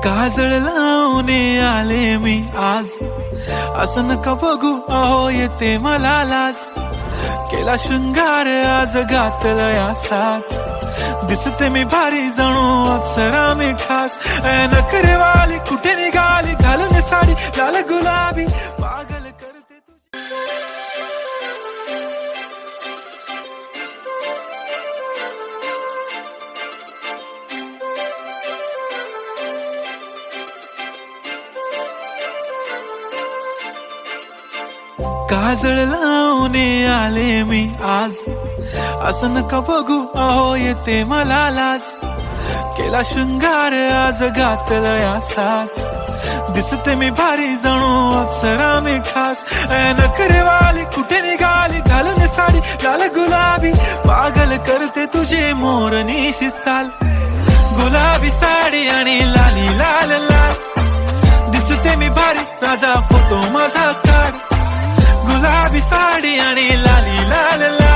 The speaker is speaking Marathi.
काजळ लावून आले मी आज, असं नका बघू अहो येते मला लाज. केला शृंगार आज घातलाय असाच, दिसते मी भारी जणू अप्सरा मी खास. नखरेवाली कुठे निघाली घालून साडी लाल गुलाबी, पागल करते तुझी. काजळ लावून आले मी आज, असं नका बघू अहो येते मला लाज. केला शृंगार आज घातलाय असाच, दिसते मी भारी जणू अप्सरा मी खास. नखरेवाली कुठे निघाली घालून साडी लाल गुलाबी, पागल करते तुझे मोरनीशी चाल. गुलाबी साडी आणि लाली लाल लाल, दिसते मी भारी राजा फोटो माझा काढ. गुलाबी साडी आणि लाली लाल लाल,